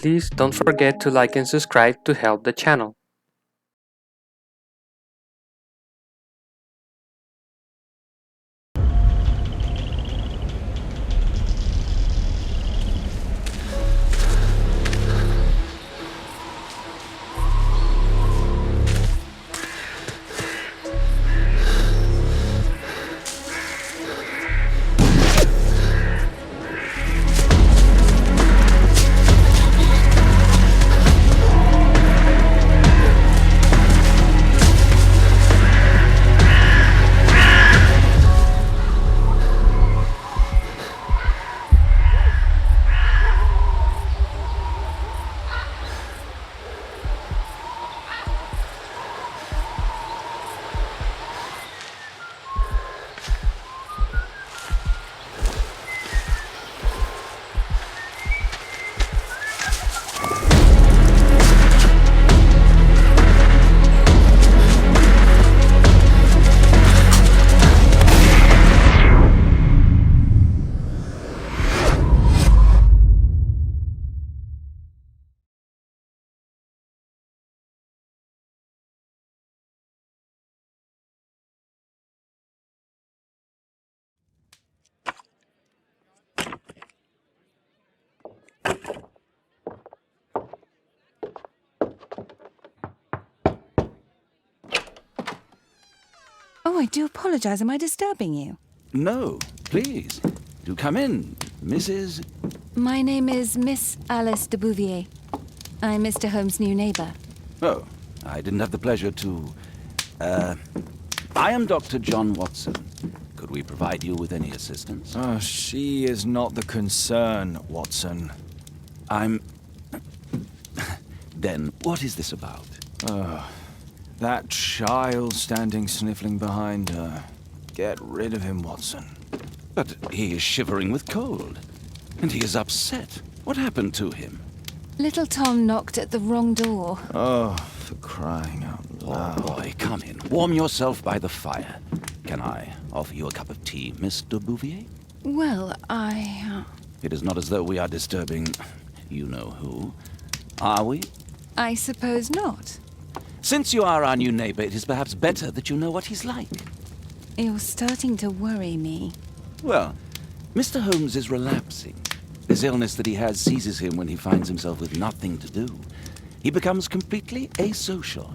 Please don't forget to like and subscribe to help the channel. Oh, I do apologize. Am I disturbing you? No, please. Do come in, Mrs. My name is Miss Alice de Bouvier. I'm Mr. Holmes' new neighbor. Oh, I didn't have the pleasure to... I am Dr. John Watson. Could we provide you with any assistance? Oh, she is not the concern, Watson. I'm... Then, what is this about? That child standing sniffling behind her. Get rid of him, Watson. But he is shivering with cold. And he is upset. What happened to him? Little Tom knocked at the wrong door. Oh, for crying out loud. Oh, boy, come in. Warm yourself by the fire. Can I offer you a cup of tea, Miss de Bouvier? Well, It is not as though we are disturbing you-know-who. Are we? I suppose not. Since you are our new neighbor, it is perhaps better that you know what he's like. You're starting to worry me. Well, Mr. Holmes is relapsing. This illness that he has seizes him when he finds himself with nothing to do. He becomes completely asocial.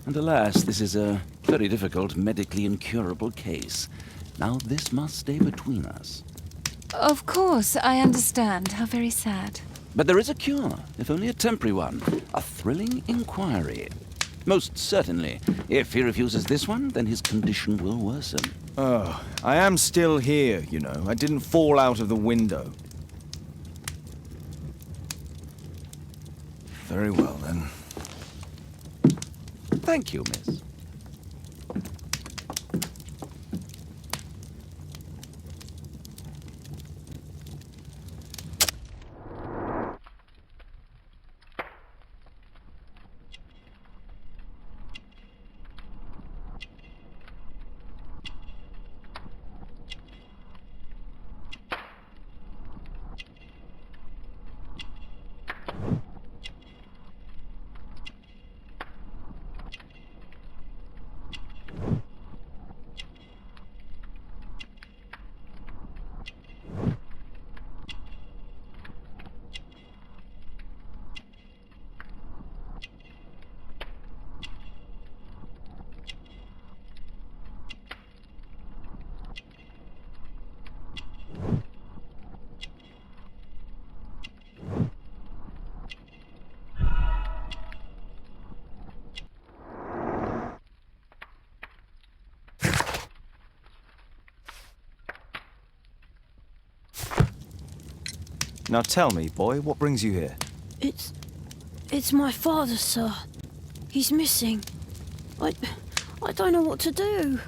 And alas, this is a very difficult, medically incurable case. Now, this must stay between us. Of course, I understand. How very sad. But there is a cure, if only a temporary one. A thrilling inquiry. Most certainly. If he refuses this one, then his condition will worsen. Oh, I am still here, you know. I didn't fall out of the window. Very well, then. Thank you, miss. Now tell me, boy, what brings you here? It's my father, sir. He's missing. I don't know what to do.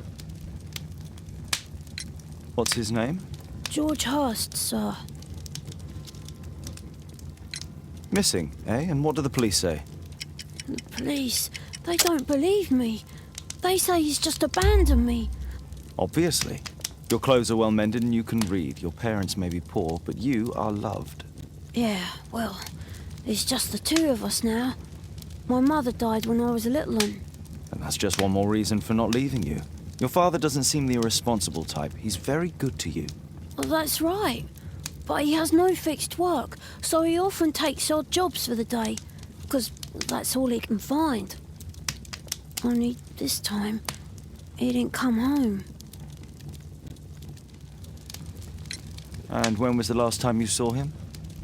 What's his name? George Hurst, sir. Missing, eh? And what do the police say? The police, they don't believe me. They say he's just abandoned me. Obviously. Your clothes are well mended and you can read. Your parents may be poor, but you are loved. Yeah, well, It's just the two of us now. My mother died when I was a little one. And that's just one more reason for not leaving you. Your father doesn't seem the irresponsible type. He's very good to you. Well, that's right. But he has no fixed work, so he often takes odd jobs for the day, because that's all he can find. Only this time, he didn't come home. And when was the last time you saw him?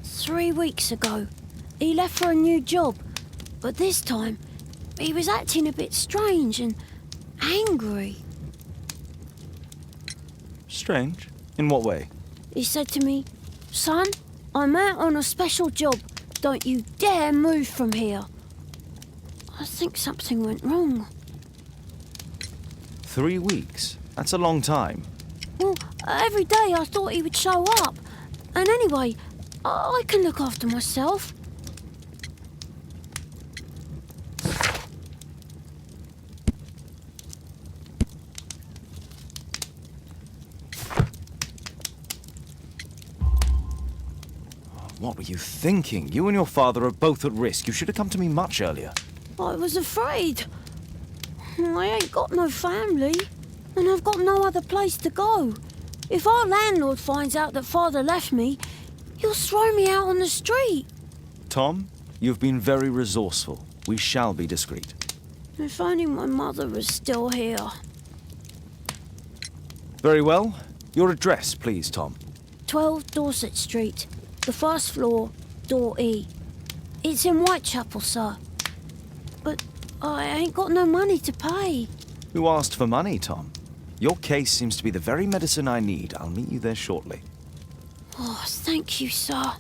3 weeks ago. He left for a new job, but this time, he was acting a bit strange and angry. Strange? In what way? He said to me, "Son, I'm out on a special job. Don't you dare move from here." I think something went wrong. 3 weeks? That's a long time. Well, every day I thought he would show up. And anyway, I can look after myself. What were you thinking? You and your father are both at risk. You should have come to me much earlier. I was afraid. I ain't got no family, and I've got no other place to go. If our landlord finds out that Father left me, he'll throw me out on the street. Tom, you've been very resourceful. We shall be discreet. If only my mother was still here. Very well. Your address, please, Tom. 12 Dorset Street, the first floor, door E. It's in Whitechapel, sir. But I ain't got no money to pay. Who asked for money, Tom? Your case seems to be the very medicine I need. I'll meet you there shortly. Oh, thank you, sir.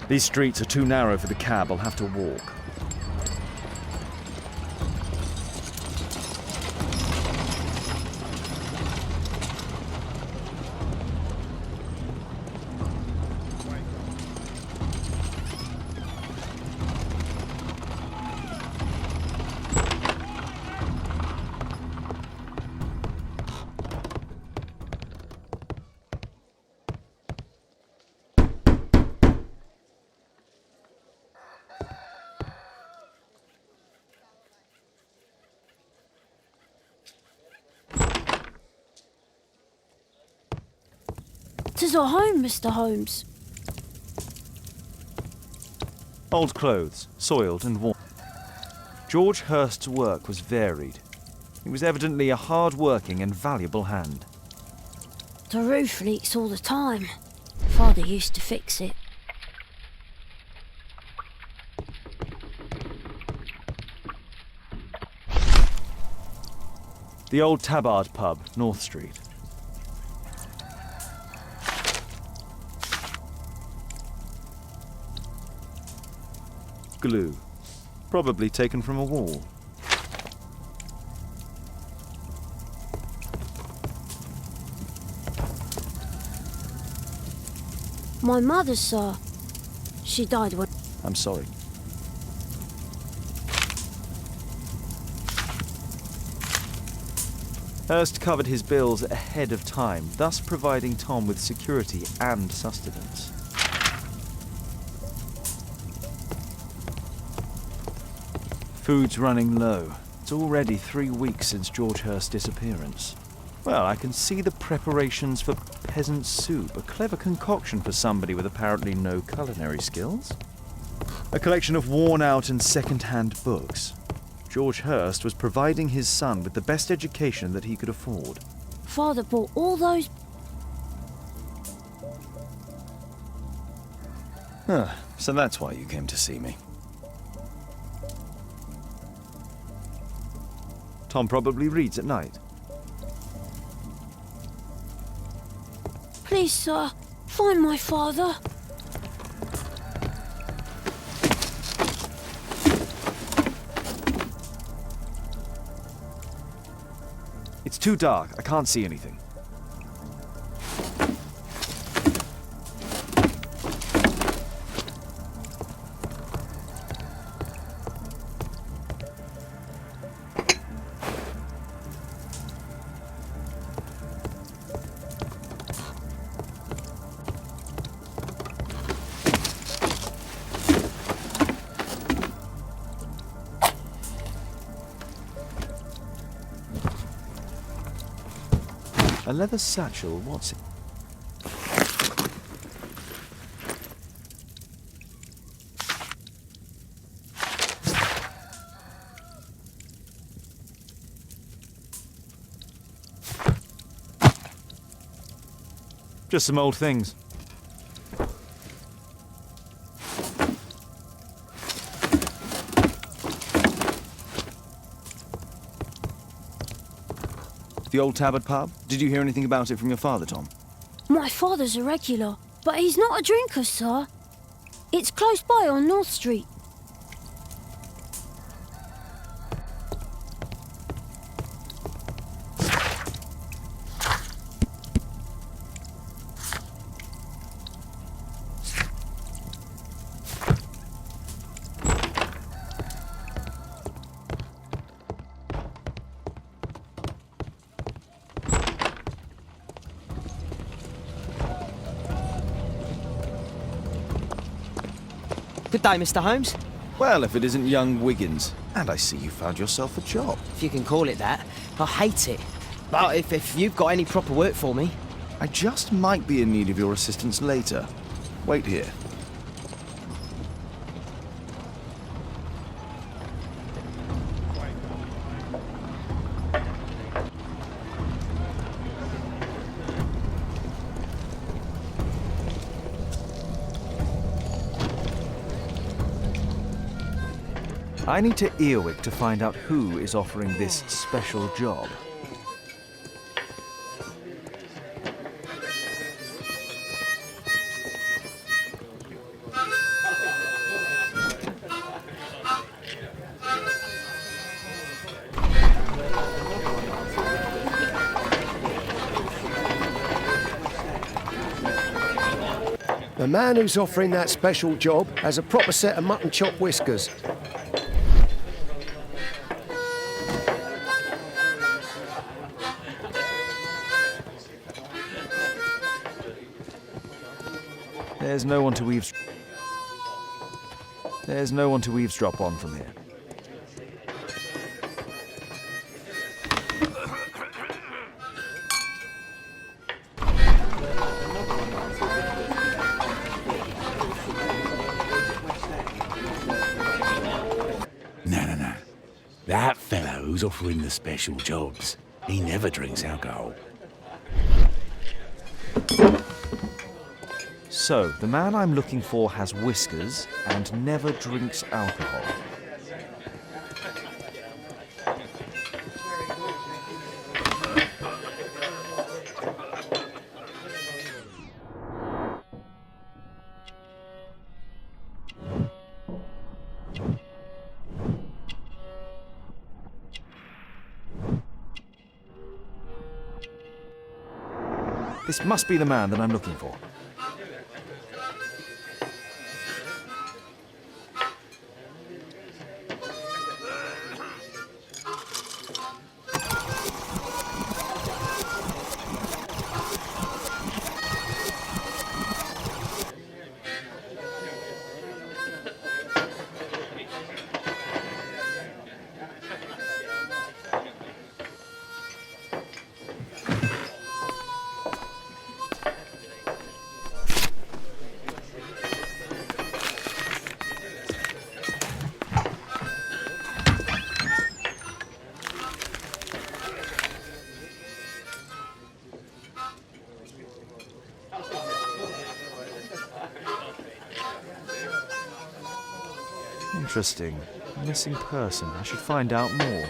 These streets are too narrow for the cab. I'll have to walk. Tis our home, Mr. Holmes. Old clothes, soiled and worn. George Hurst's work was varied. He was evidently a hard-working and valuable hand. The roof leaks all the time. Father used to fix it. The old Tabard pub, North Street. Glue. Probably taken from a wall. My mother, sir. She died when... I'm sorry. Hurst covered his bills ahead of time, thus providing Tom with security and sustenance. Food's running low. It's already 3 weeks since George Hurst's disappearance. Well, I can see the preparations for peasant soup, a clever concoction for somebody with apparently no culinary skills. A collection of worn-out and second-hand books. George Hurst was providing his son with the best education that he could afford. Father bought all those... Huh, so that's why you came to see me. Tom probably reads at night. Please, sir, find my father. It's too dark. I can't see anything. A leather satchel, what's it? Just some old things. The old Tabard pub? Did you hear anything about it from your father, Tom? My father's a regular, but he's not a drinker, sir. It's close by on North Street. Good day, Mr. Holmes. Well, if it isn't young Wiggins. And I see you found yourself a job. If you can call it that. I hate it. But if you've got any proper work for me... I just might be in need of your assistance later. Wait here. I need to Earwick to find out who is offering this special job. The man who's offering that special job has a proper set of mutton chop whiskers. There's no one to eavesdrop on from here. No. That fellow who's offering the special jobs, he never drinks alcohol. So, the man I'm looking for has whiskers and never drinks alcohol. This must be the man that I'm looking for. Interesting. Missing person. I should find out more.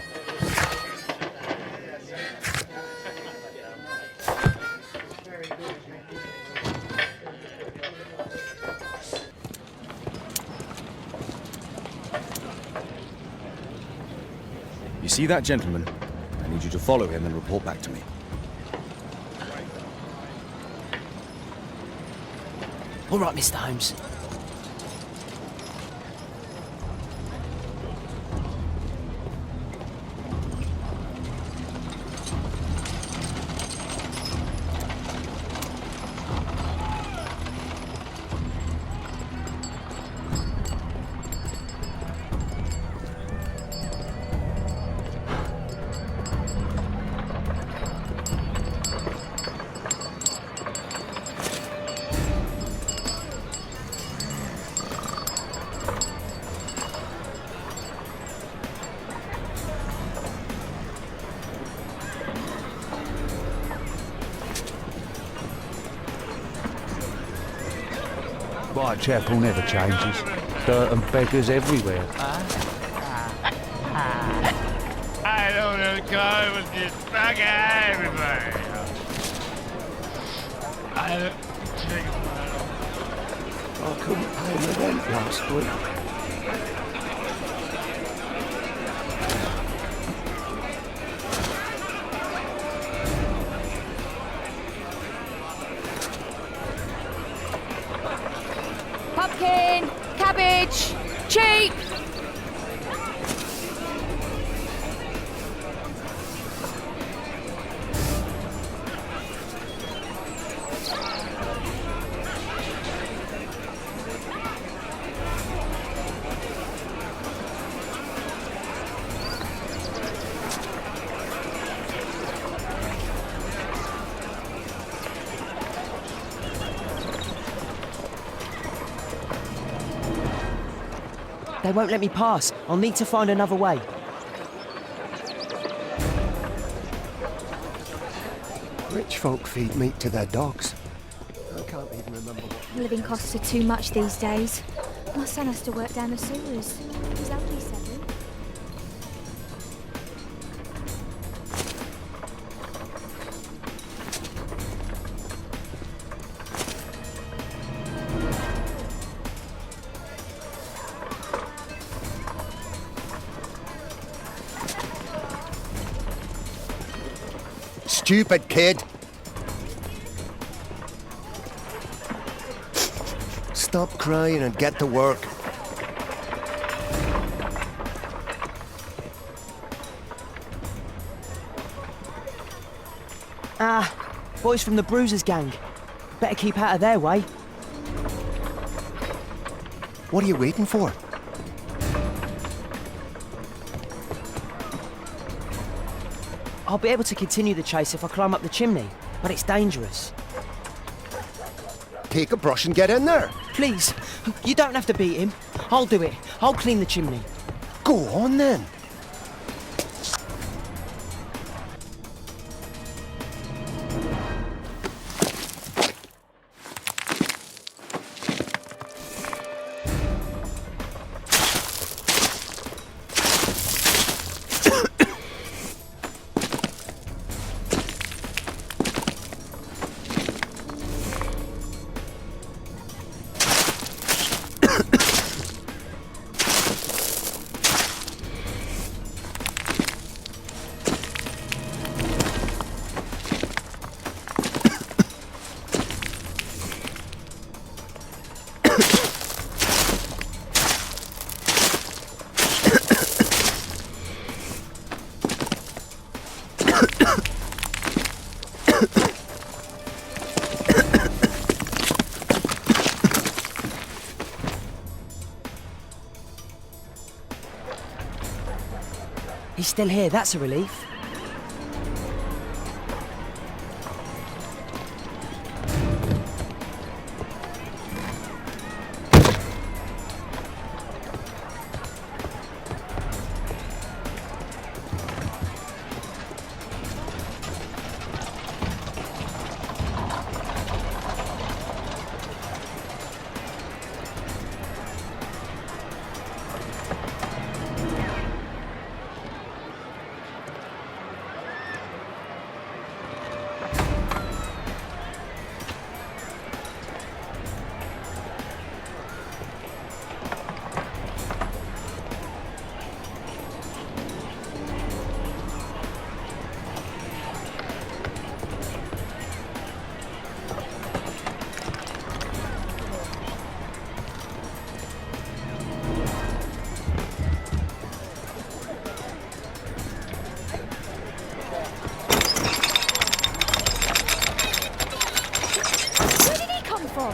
You see that gentleman? I need you to follow him and report back to me. All right, Mr. Holmes. Whitechapel never changes. Dirt and beggars everywhere. I don't know, go with this bugger everybody. I don't think I couldn't pay my rent last week. Pumpkin! Cabbage! Cheap! They won't let me pass. I'll need to find another way. Rich folk feed meat to their dogs. I can't even remember what... Living costs are too much these days. My son has to work down the sewers. He's only 7. Stupid kid! Stop crying and get to work. Ah, boys from the Bruisers gang. Better keep out of their way. What are you waiting for? I'll be able to continue the chase if I climb up the chimney, but it's dangerous. Take a brush and get in there. Please, you don't have to beat him. I'll do it. I'll clean the chimney. Go on then. He's still here, that's a relief. What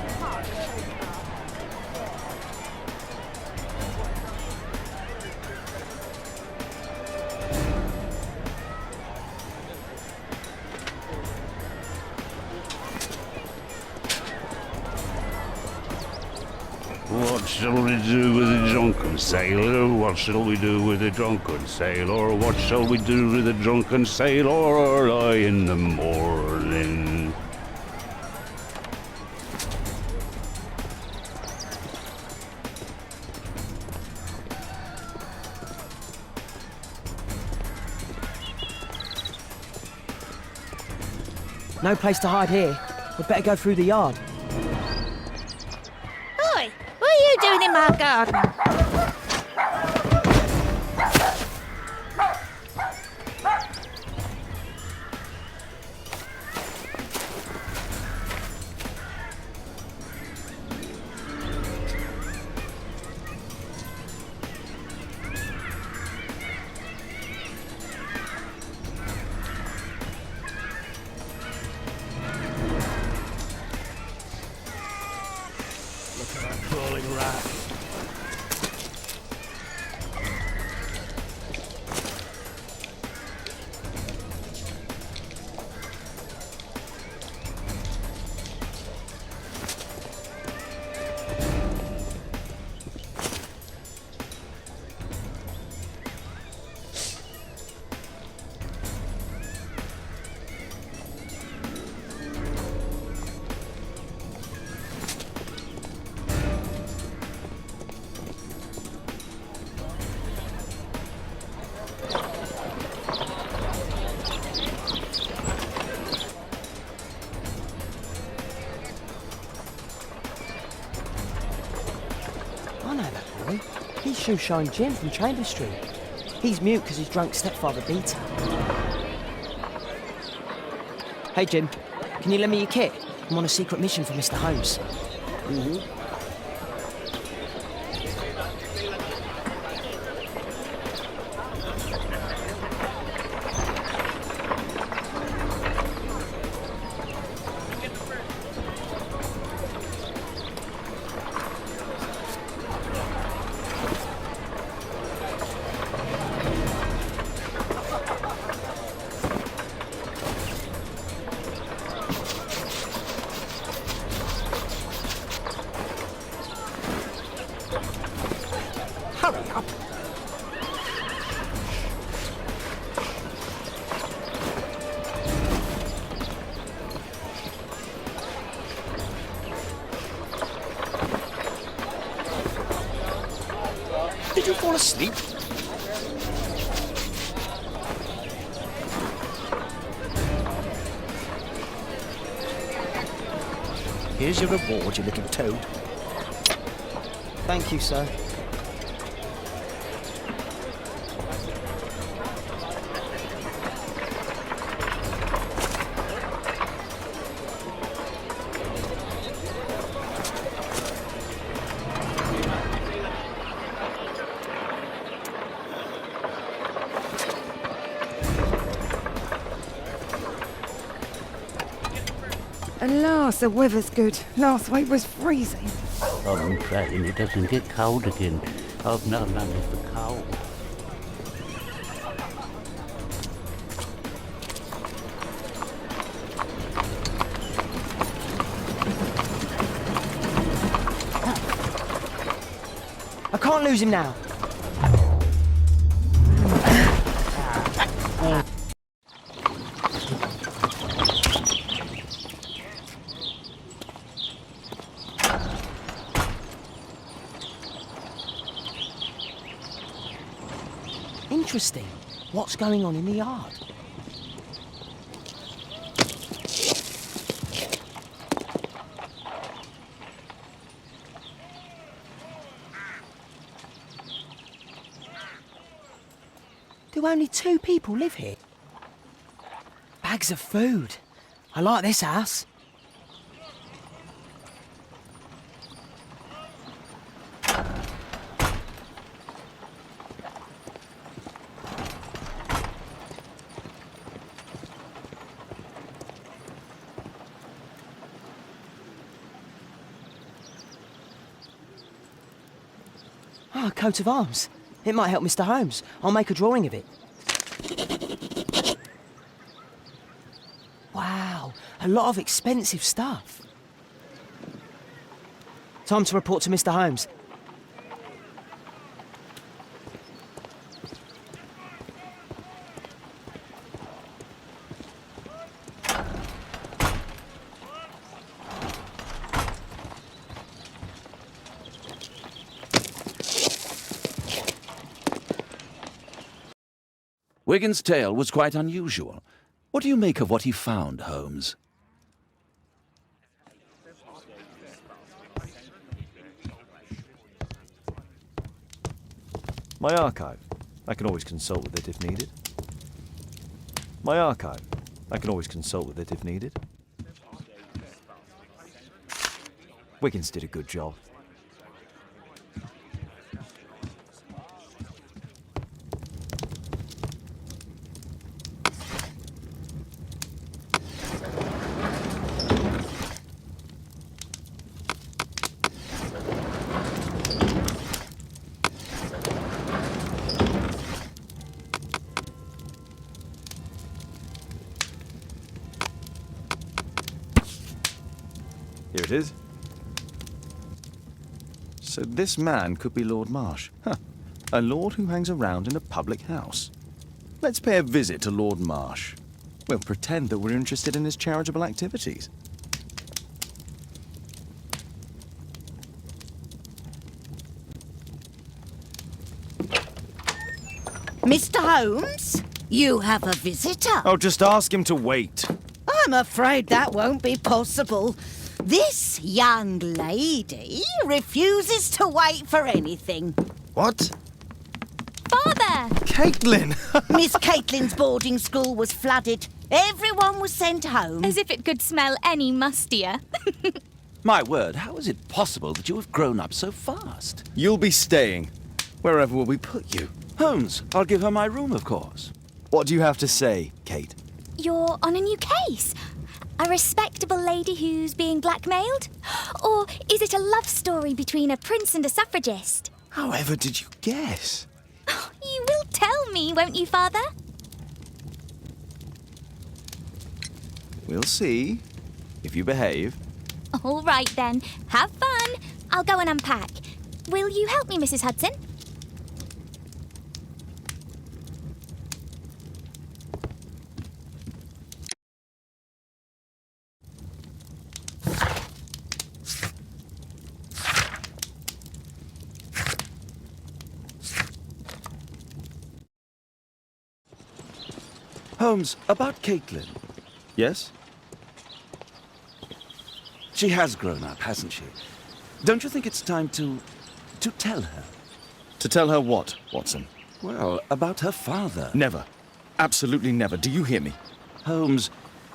shall we do with the drunken sailor? What shall we do with the drunken sailor? What shall we do with the drunken sailor early in the morning? No place to hide here. We'd better go through the yard. Oi! What are you doing in my garden? Crawling rat. I know that boy. He's Shoeshine Jim from Chamber Street. He's mute because his drunk stepfather beat him. Hey Jim, can you lend me your kit? I'm on a secret mission for Mr. Holmes. Hurry up. Did you fall asleep? Here's your reward, you little toad. Thank you, sir. Alas, the weather's good. Last week was freezing. I'm praying it doesn't get cold again. I've no money for coal. I can't lose him now. Interesting. What's going on in the yard? Do only 2 people live here? Bags of food. I like this house. Ah, a coat of arms. It might help Mr. Holmes. I'll make a drawing of it. Wow, a lot of expensive stuff. Time to report to Mr. Holmes. Wigan's tale was quite unusual. What do you make of what he found, Holmes? My archive. I can always consult with it if needed. My archive. I can always consult with it if needed. Wiggins did a good job. Here it is. So this man could be Lord Marsh. Huh. A lord who hangs around in a public house. Let's pay a visit to Lord Marsh. We'll pretend that we're interested in his charitable activities. Mr. Holmes, you have a visitor. Oh, just ask him to wait. I'm afraid that won't be possible. This young lady refuses to wait for anything. What? Father! Caitlin! Miss Caitlin's boarding school was flooded. Everyone was sent home. As if it could smell any mustier. My word, how is it possible that you have grown up so fast? You'll be staying. Wherever will we put you? Holmes, I'll give her my room, of course. What do you have to say, Kate? You're on a new case. A respectable lady who's being blackmailed? Or is it a love story between a prince and a suffragist? However did you guess? You will tell me, won't you, Father? We'll see. If you behave. All right, then. Have fun. I'll go and unpack. Will you help me, Mrs. Hudson? Holmes, about Caitlin. Yes? She has grown up, hasn't she? Don't you think it's time to tell her? To tell her what, Watson? Well, about her father. Never. Absolutely never. Do you hear me? Holmes,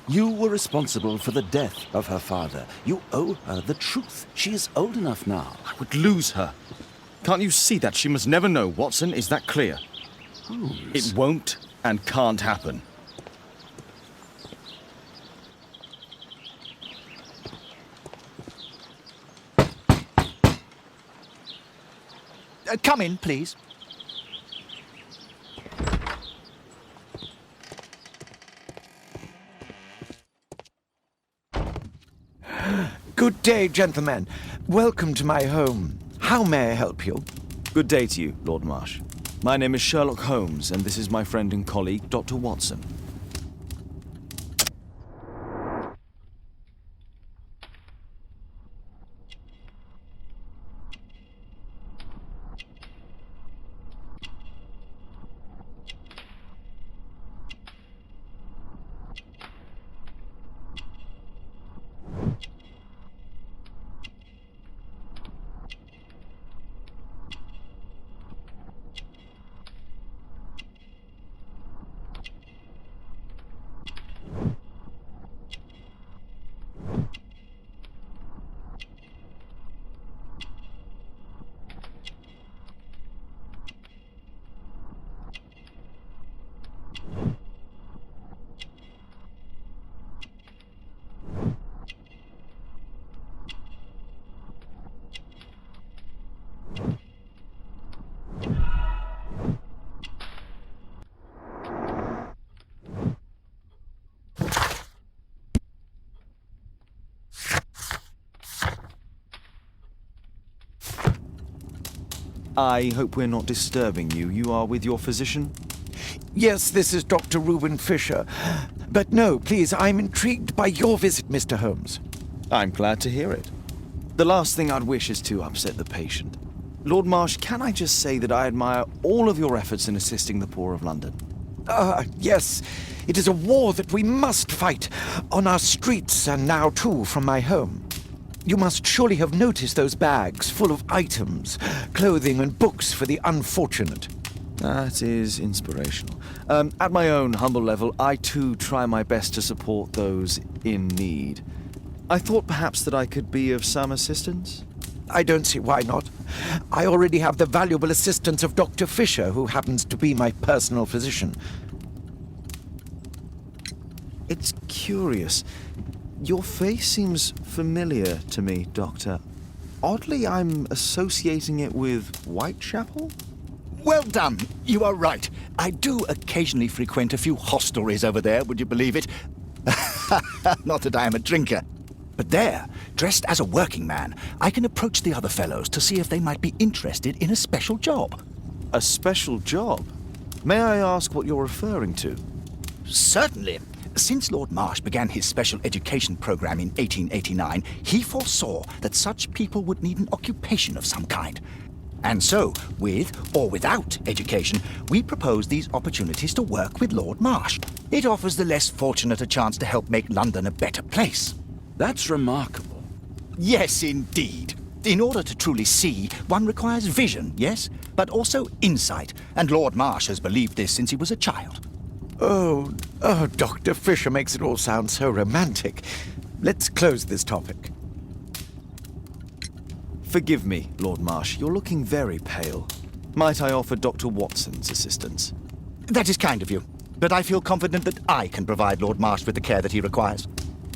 you were responsible for the death of her father. You owe her the truth. She is old enough now. I would lose her. Can't you see that? She must never know, Watson. Is that clear? Holmes. It won't and can't happen. Come in, please. Good day, gentlemen. Welcome to my home. How may I help you? Good day to you, Lord Marsh. My name is Sherlock Holmes, and this is my friend and colleague, Dr. Watson. I hope we're not disturbing you. You are with your physician? Yes, this is Dr. Reuben Fisher. But no, please, I'm intrigued by your visit, Mr. Holmes. I'm glad to hear it. The last thing I'd wish is to upset the patient. Lord Marsh, can I just say that I admire all of your efforts in assisting the poor of London? Yes. It is a war that we must fight, on our streets and now, too, from my home. You must surely have noticed those bags full of items, clothing and books for the unfortunate. That is inspirational. At my own humble level, I too try my best to support those in need. I thought perhaps that I could be of some assistance? I don't see why not. I already have the valuable assistance of Dr. Fisher, who happens to be my personal physician. It's curious. Your face seems familiar to me, Doctor. Oddly, I'm associating it with Whitechapel? Well done. You are right. I do occasionally frequent a few hostelries over there, would you believe it? Not that I am a drinker. But there, dressed as a working man, I can approach the other fellows to see if they might be interested in a special job. A special job? May I ask what you're referring to? Certainly. Since Lord Marsh began his special education program in 1889, he foresaw that such people would need an occupation of some kind. And so, with or without education, we propose these opportunities to work with Lord Marsh. It offers the less fortunate a chance to help make London a better place. That's remarkable. Yes, indeed. In order to truly see, one requires vision, yes, but also insight, and Lord Marsh has believed this since he was a child. Oh, Dr. Fisher makes it all sound so romantic. Let's close this topic. Forgive me, Lord Marsh. You're looking very pale. Might I offer Dr. Watson's assistance? That is kind of you, but I feel confident that I can provide Lord Marsh with the care that he requires.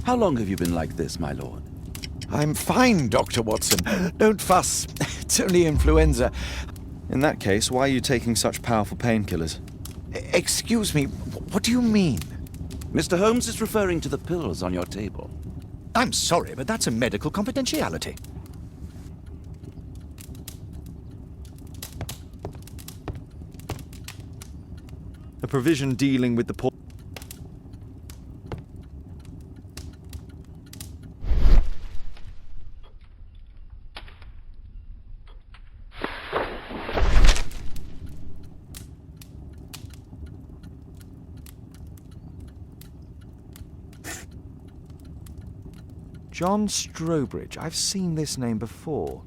How long have you been like this, my lord? I'm fine, Dr. Watson. Don't fuss. It's only influenza. In that case, why are you taking such powerful painkillers? Excuse me, what do you mean? Mr. Holmes is referring to the pills on your table. I'm sorry, but that's a medical confidentiality. A provision dealing with the poor... John Strobridge. I've seen this name before.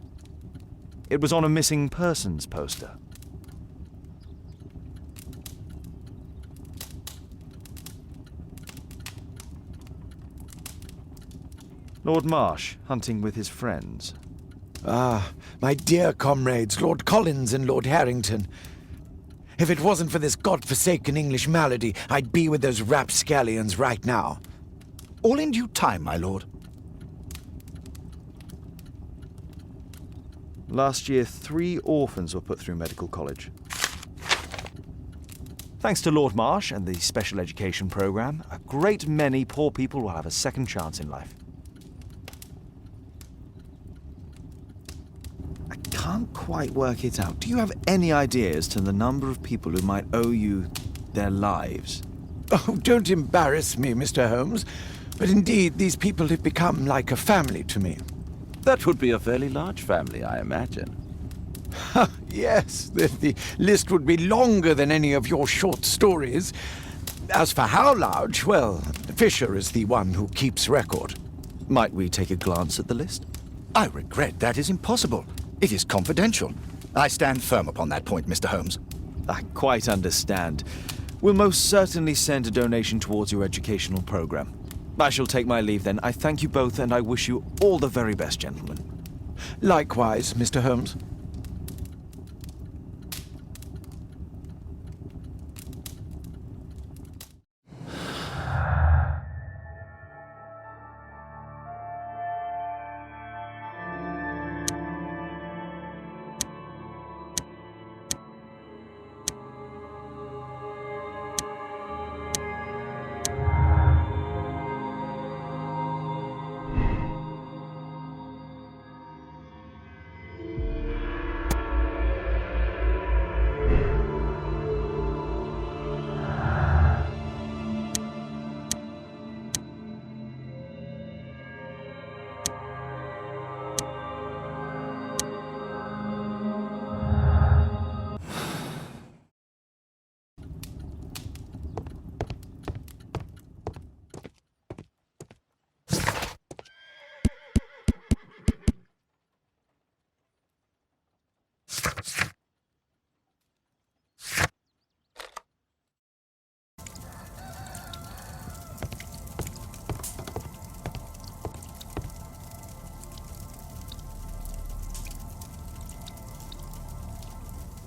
It was on a missing persons poster. Lord Marsh, hunting with his friends. Ah, my dear comrades, Lord Collins and Lord Harrington. If it wasn't for this godforsaken English malady, I'd be with those rapscallions right now. All in due time, my lord. Last year, 3 orphans were put through medical college. Thanks to Lord Marsh and the special education program, a great many poor people will have a second chance in life. I can't quite work it out. Do you have any idea as to the number of people who might owe you their lives? Oh, don't embarrass me, Mr. Holmes. But indeed, these people have become like a family to me. That would be a fairly large family, I imagine. Yes, the list would be longer than any of your short stories. As for how large, well, Fisher is the one who keeps record. Might we take a glance at the list? I regret that is impossible. It is confidential. I stand firm upon that point, Mr. Holmes. I quite understand. We'll most certainly send a donation towards your educational program. I shall take my leave then. I thank you both, and I wish you all the very best, gentlemen. Likewise, Mr. Holmes.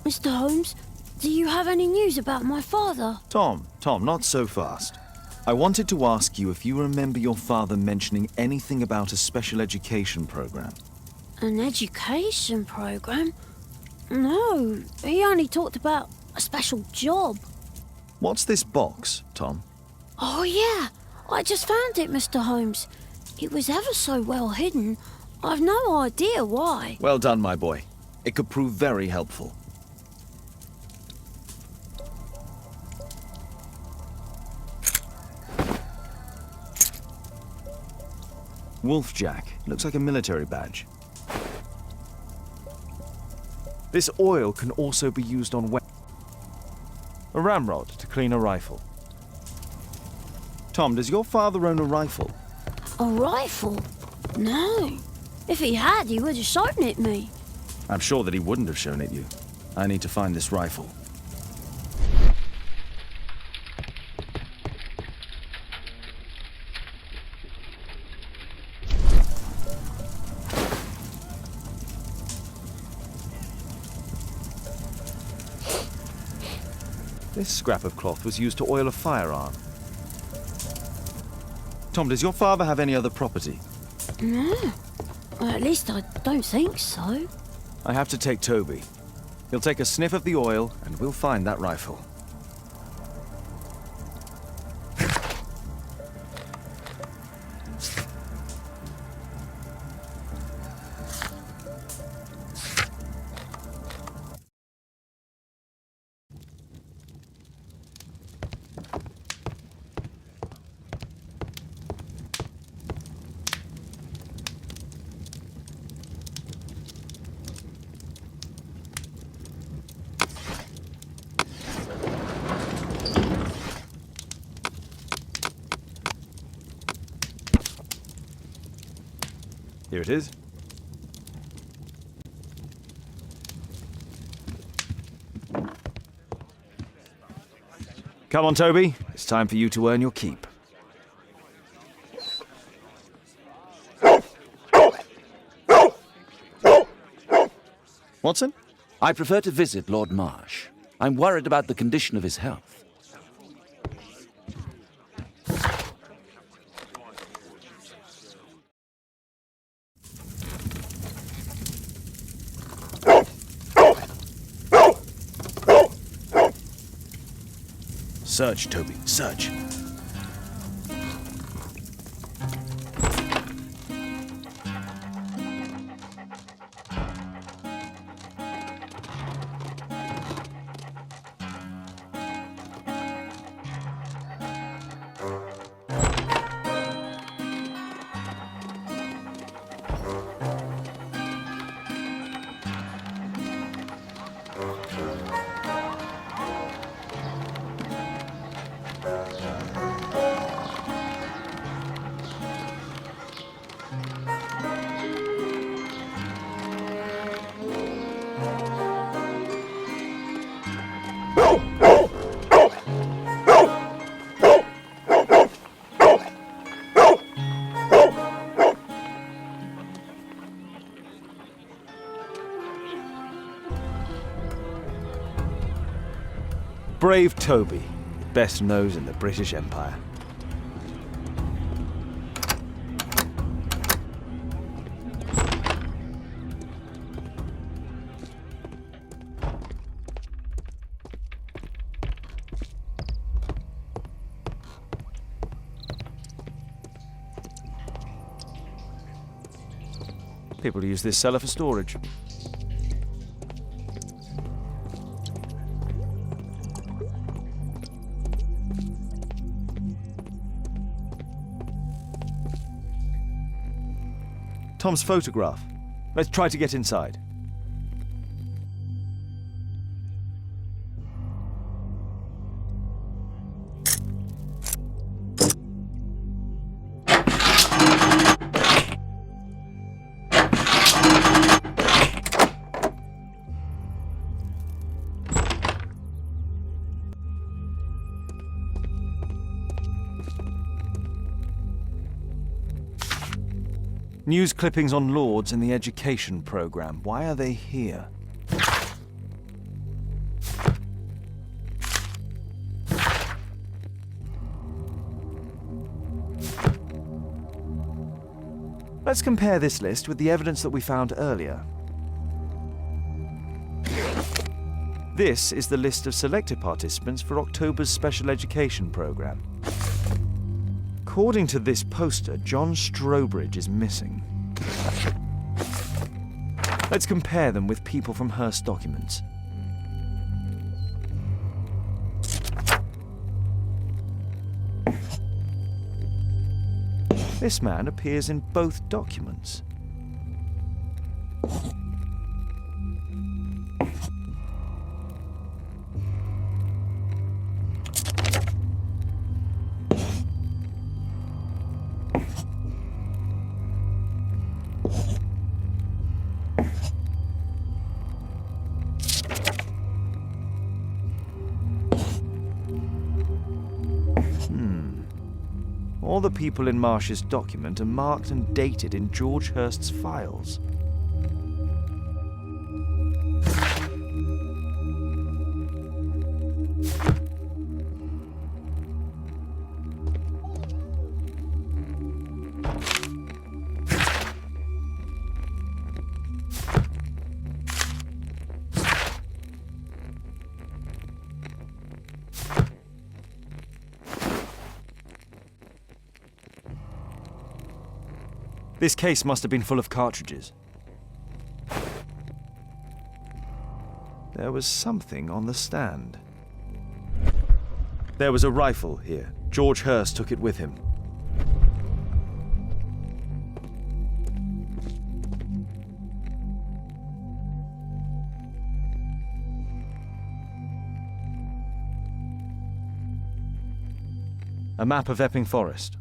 Mr. Holmes, do you have any news about my father? Tom, not so fast. I wanted to ask you if you remember your father mentioning anything about a special education program. An education program? No, he only talked about a special job. What's this box, Tom? Oh yeah, I just found it, Mr. Holmes. It was ever so well hidden. I've no idea why. Well done, my boy. It could prove very helpful. Wolfjack. Looks like a military badge. This oil can also be used on weapons. A ramrod to clean a rifle. Tom, does your father own a rifle? A rifle? No. If he had, he would have shown it me. I'm sure that he wouldn't have shown it you. I need to find this rifle. This scrap of cloth was used to oil a firearm. Tom, does your father have any other property? No. Well, at least I don't think so. I have to take Toby. He'll take a sniff of the oil, and we'll find that rifle. Here it is. Come on, Toby. It's time for you to earn your keep. Watson? I prefer to visit Lord Marsh. I'm worried about the condition of his health. Search, Toby, search. Brave Toby, best nose in the British Empire. People use this cellar for storage. Tom's photograph. Let's try to get inside. News clippings on Lords and the education program. Why are they here? Let's compare this list with the evidence that we found earlier. This is the list of selected participants for October's special education program. According to this poster, John Strobridge is missing. Let's compare them with people from Hearst documents. This man appears in both documents. All the people in Marsh's document are marked and dated in George Hearst's files. This case must have been full of cartridges. There was something on the stand. There was a rifle here. George Hearst took it with him. A map of Epping Forest.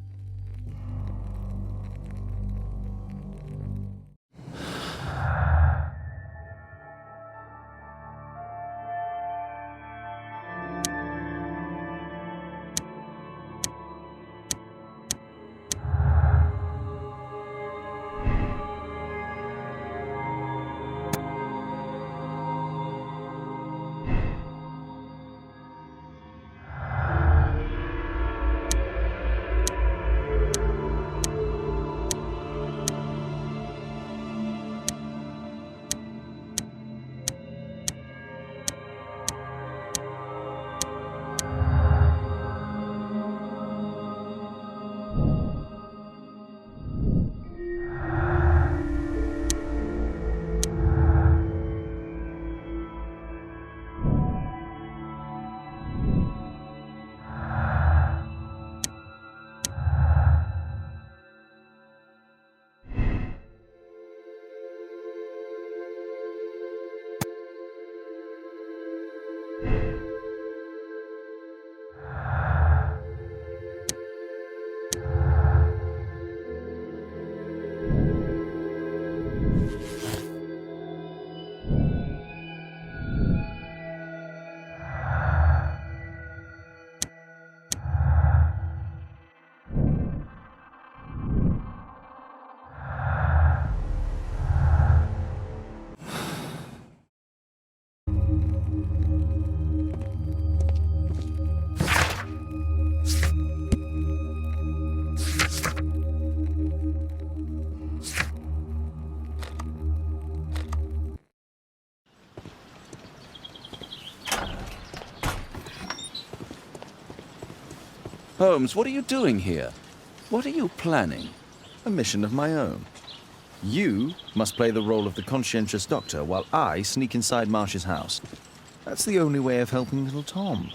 Holmes, what are you doing here? What are you planning? A mission of my own. You must play the role of the conscientious doctor while I sneak inside Marsh's house. That's the only way of helping little Tom.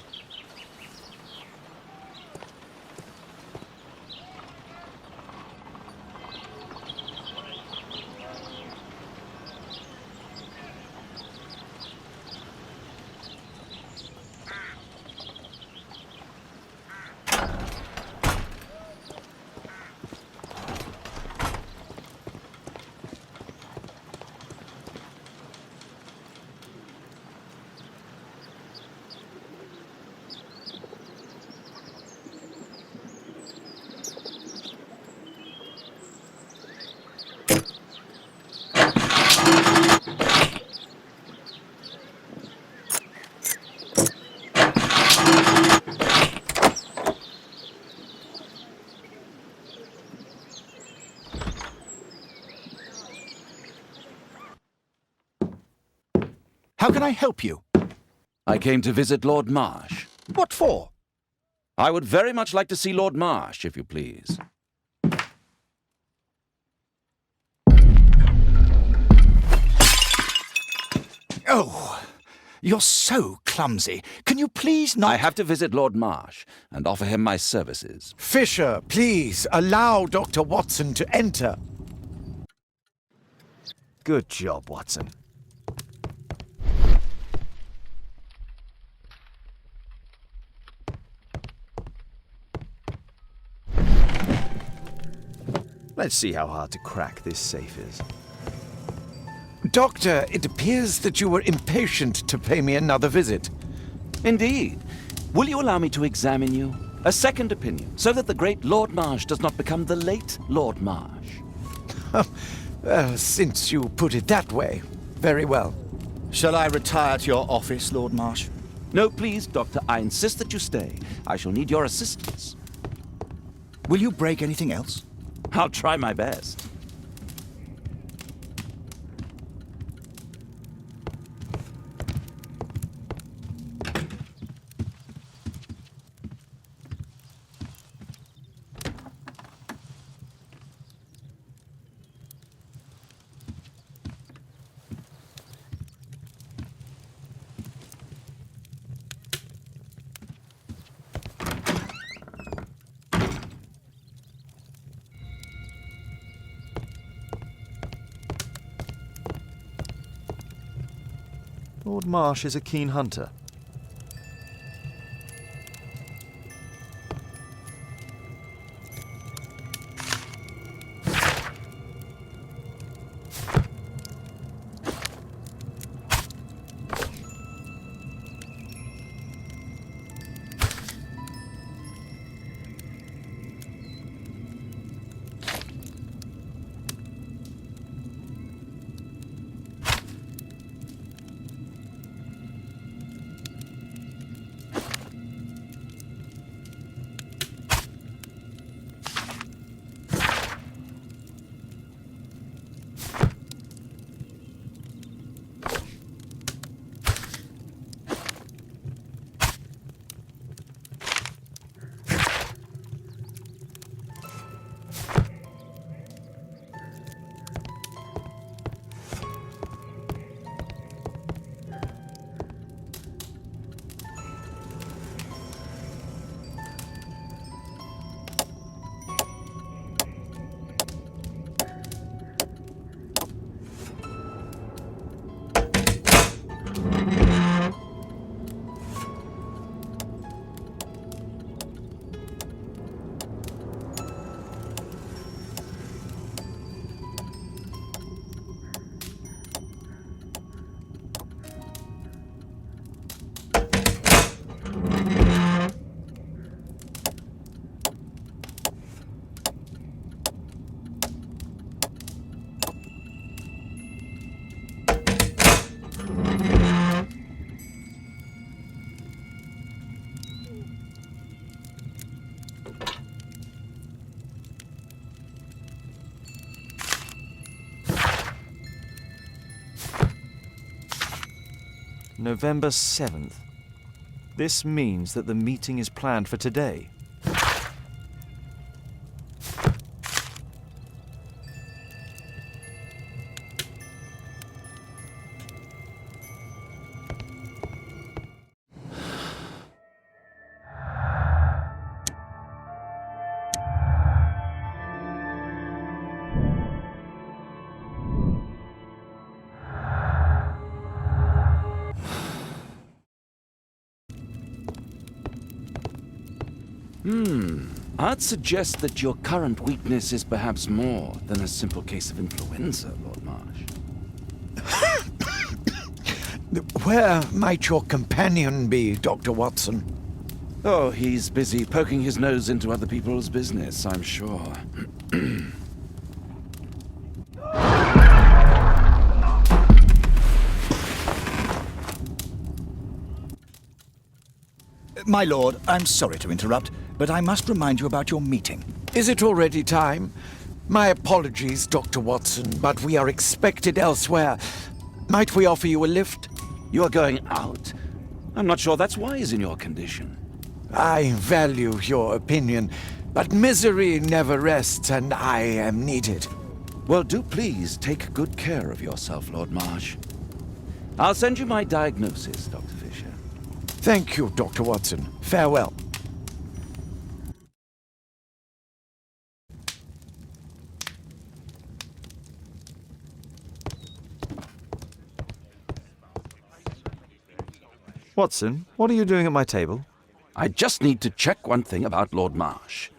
How can I help you? I came to visit Lord Marsh. What for? I would very much like to see Lord Marsh, if you please. Oh, you're so clumsy. Can you please not... I have to visit Lord Marsh and offer him my services. Fisher, please allow Dr. Watson to enter. Good job, Watson. Let's see how hard to crack this safe is. Doctor, it appears that you were impatient to pay me another visit. Indeed. Will you allow me to examine you? A second opinion, so that the great Lord Marsh does not become the late Lord Marsh. Well, since you put it that way, very well. Shall I retire to your office, Lord Marsh? No, please, Doctor. I insist that you stay. I shall need your assistance. Will you break anything else? I'll try my best. Lord Marsh is a keen hunter. November 7th. This means that the meeting is planned for today. I'd suggest that your current weakness is perhaps more than a simple case of influenza, Lord Marsh. Where might your companion be, Dr. Watson? Oh, he's busy poking his nose into other people's business, I'm sure. My lord, I'm sorry to interrupt, but I must remind you about your meeting. Is it already time? My apologies, Dr. Watson, but we are expected elsewhere. Might we offer you a lift? You are going out? I'm not sure that's wise in your condition. I value your opinion, but misery never rests, and I am needed. Well, do please take good care of yourself, Lord Marsh. I'll send you my diagnosis, Dr. Fisher. Thank you, Dr. Watson. Farewell. Watson, what are you doing at my table? I just need to check one thing about Lord Marsh.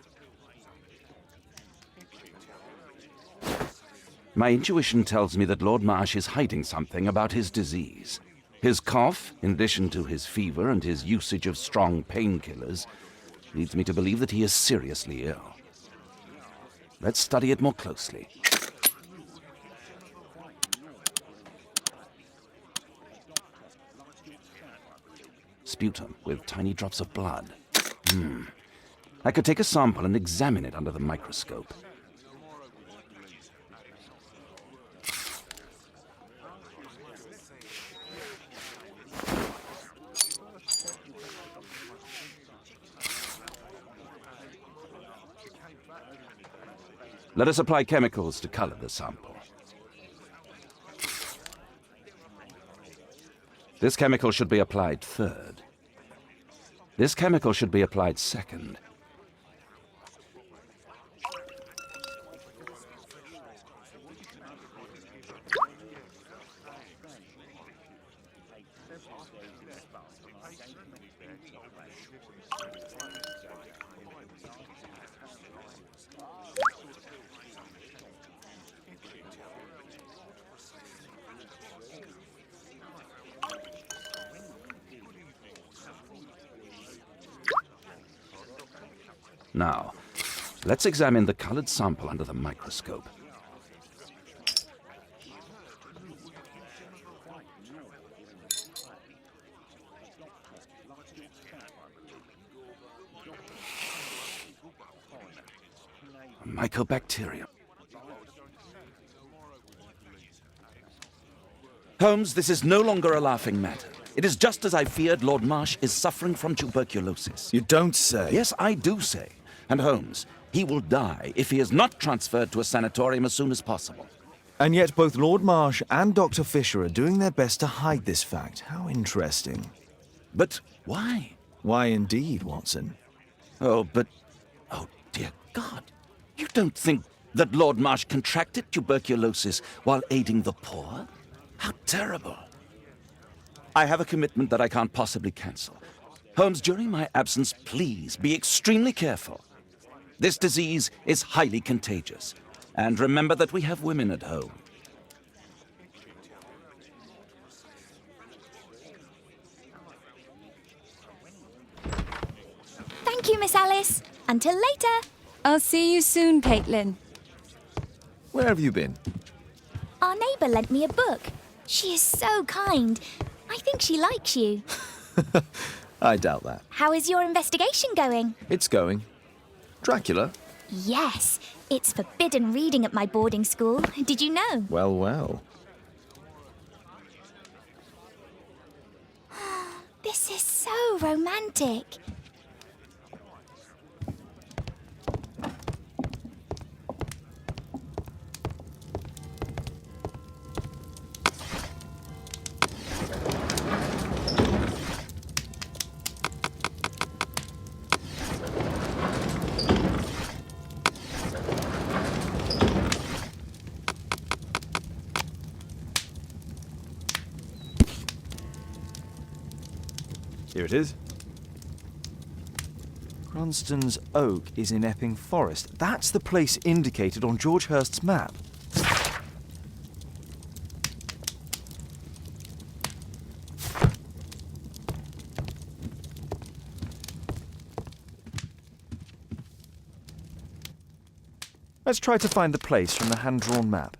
My intuition tells me that Lord Marsh is hiding something about his disease. His cough, in addition to his fever and his usage of strong painkillers, leads me to believe that he is seriously ill. Let's study it more closely. Sputum with tiny drops of blood. I could take a sample and examine it under the microscope. Let us apply chemicals to color the sample. This chemical should be applied third. This chemical should be applied second. Now, let's examine the colored sample under the microscope. Mycobacterium. Holmes, this is no longer a laughing matter. It is just as I feared. Lord Marsh is suffering from tuberculosis. You don't say. Yes, I do say. And Holmes, he will die if he is not transferred to a sanatorium as soon as possible. And yet both Lord Marsh and Dr. Fisher are doing their best to hide this fact. How interesting. But why? Why indeed, Watson? Oh, dear God. You don't think that Lord Marsh contracted tuberculosis while aiding the poor? How terrible. I have a commitment that I can't possibly cancel. Holmes, during my absence, please be extremely careful. This disease is highly contagious. And remember that we have women at home. Thank you, Miss Alice. Until later. I'll see you soon, Caitlin. Where have you been? Our neighbour lent me a book. She is so kind. I think she likes you. I doubt that. How is your investigation going? It's going. Dracula? Yes, it's forbidden reading at my boarding school. Did you know? Well, well. This is so romantic. Here it is. Cranston's Oak is in Epping Forest. That's the place indicated on George Hurst's map. Let's try to find the place from the hand-drawn map.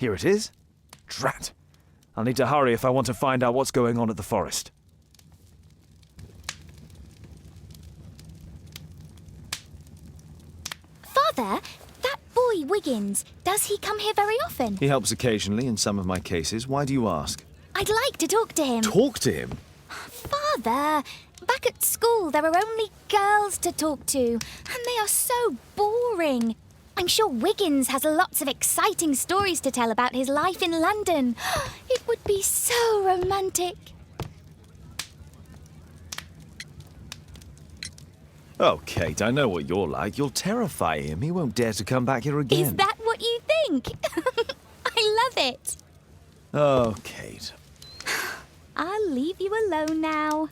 Here it is. Drat. I'll need to hurry if I want to find out what's going on at the forest. Father, that boy Wiggins, does he come here very often? He helps occasionally in some of my cases. Why do you ask? I'd like to talk to him. Talk to him? Father, back at school there are only girls to talk to, and they are so boring. I'm sure Wiggins has lots of exciting stories to tell about his life in London. It would be so romantic. Oh, Kate, I know what you're like. You'll terrify him. He won't dare to come back here again. Is that what you think? I love it. Oh, Kate. I'll leave you alone now.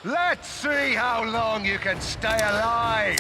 Let's see how long you can stay alive!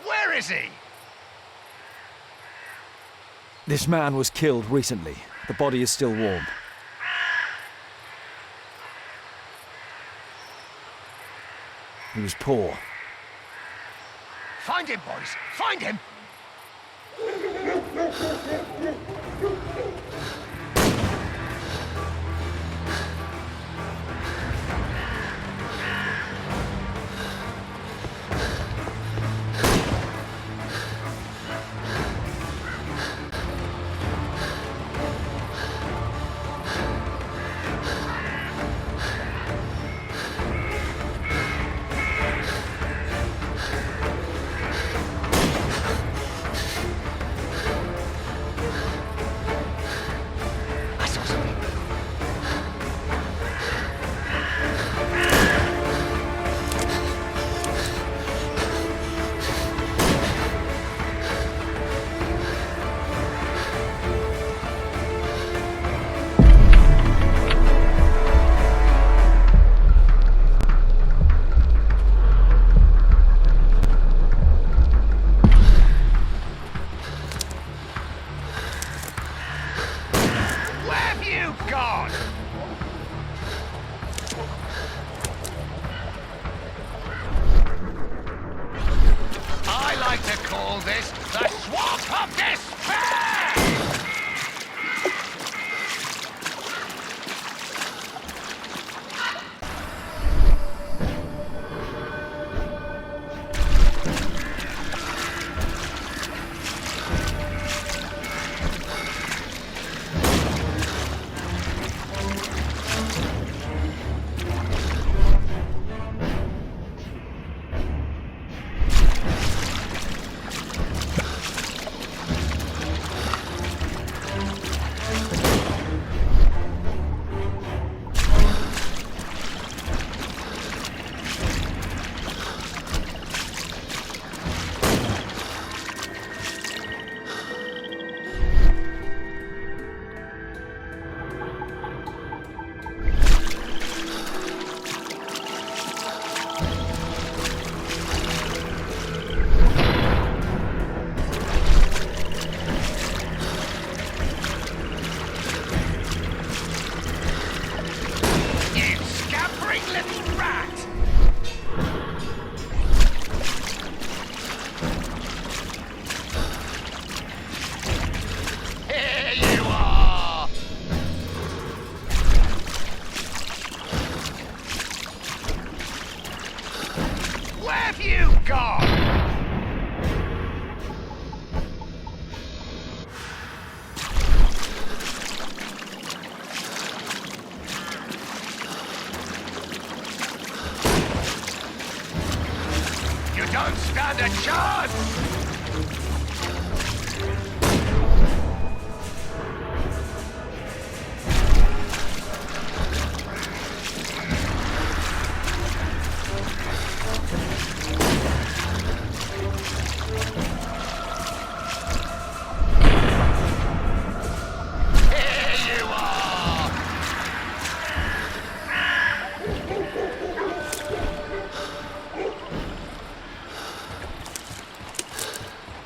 Where is he? This man was killed recently. The body is still warm. He was poor. Find him, boys! Find him! gone? I like to call this the swamp of despair! Don't stand a chance!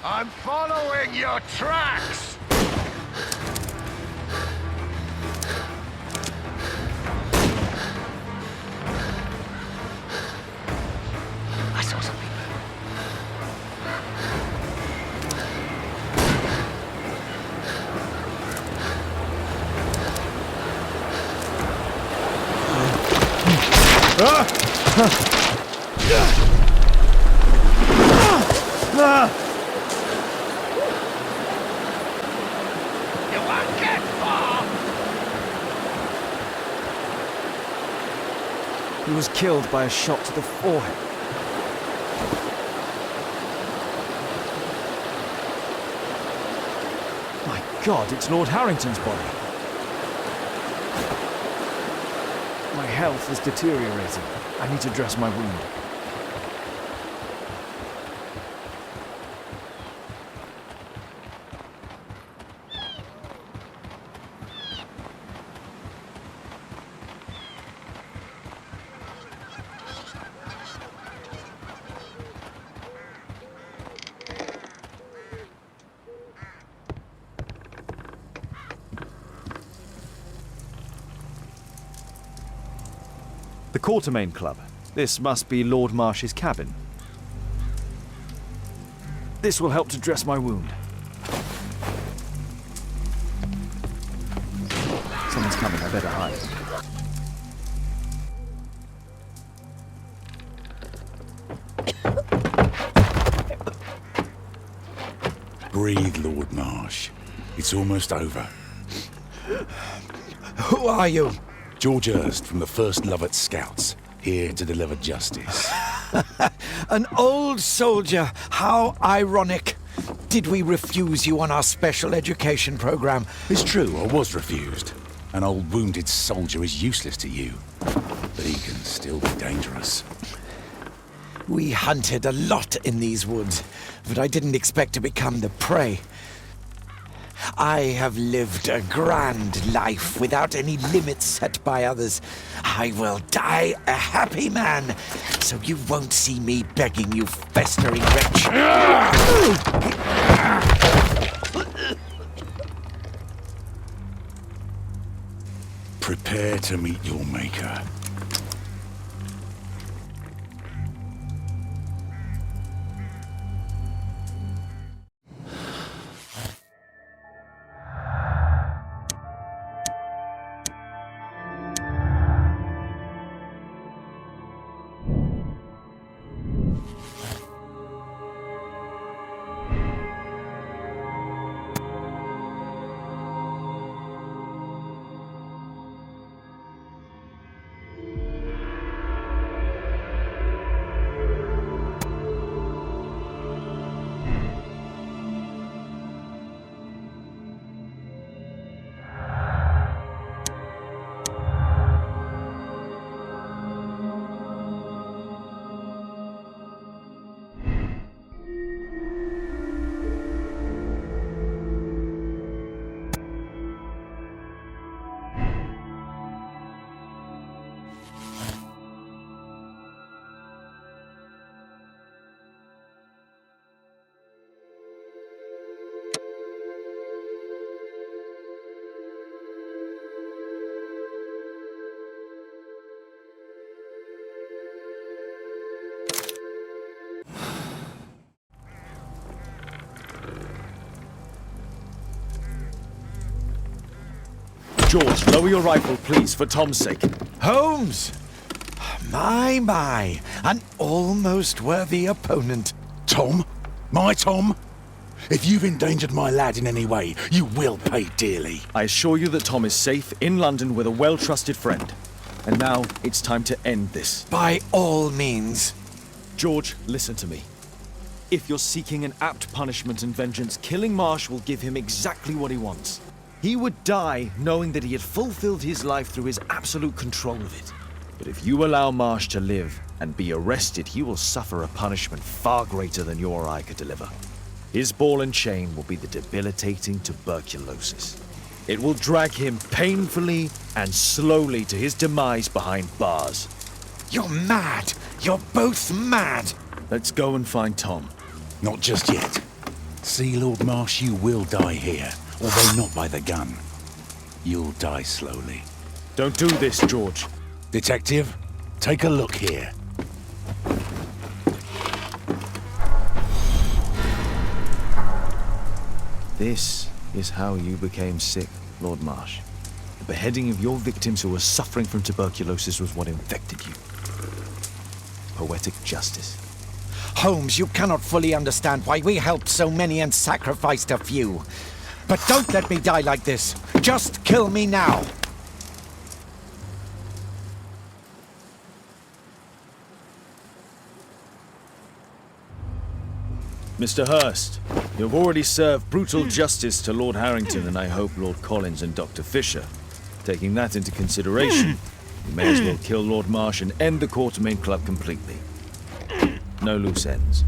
I'm following your tracks! I saw something. He was killed by a shot to the forehead. My God, it's Lord Harrington's body. My health is deteriorating. I need to dress my wound. The Quartermain Club. This must be Lord Marsh's cabin. This will help to dress my wound. Someone's coming, I better hide. Breathe, Lord Marsh. It's almost over. Who are you? George Hurst from the 1st Lovat Scouts, here to deliver justice. An old soldier. How ironic. Did we refuse you on our special education program? It's true, I was refused. An old wounded soldier is useless to you, but he can still be dangerous. We hunted a lot in these woods, but I didn't expect to become the prey. I have lived a grand life without any limits set by others. I will die a happy man, so you won't see me begging, you festering wretch. Prepare to meet your maker. George, lower your rifle, please, for Tom's sake. Holmes! My, an almost worthy opponent. Tom? My Tom? If you've endangered my lad in any way, you will pay dearly. I assure you that Tom is safe in London with a well-trusted friend. And now it's time to end this. By all means. George, listen to me. If you're seeking an apt punishment and vengeance, killing Marsh will give him exactly what he wants. He would die knowing that he had fulfilled his life through his absolute control of it. But if you allow Marsh to live and be arrested, he will suffer a punishment far greater than you or I could deliver. His ball and chain will be the debilitating tuberculosis. It will drag him painfully and slowly to his demise behind bars. You're mad! You're both mad! Let's go and find Tom. Not just yet. See, Lord Marsh, you will die here. Although not by the gun. You'll die slowly. Don't do this, George. Detective, take a look here. This is how you became sick, Lord Marsh. The beheading of your victims who were suffering from tuberculosis was what infected you. Poetic justice. Holmes, you cannot fully understand why we helped so many and sacrificed a few. But don't let me die like this. Just kill me now. Mr. Hurst, you have already served brutal justice to Lord Harrington and I hope Lord Collins and Dr. Fisher. Taking that into consideration, you may as well kill Lord Marsh and end the Quartermain Club completely. No loose ends.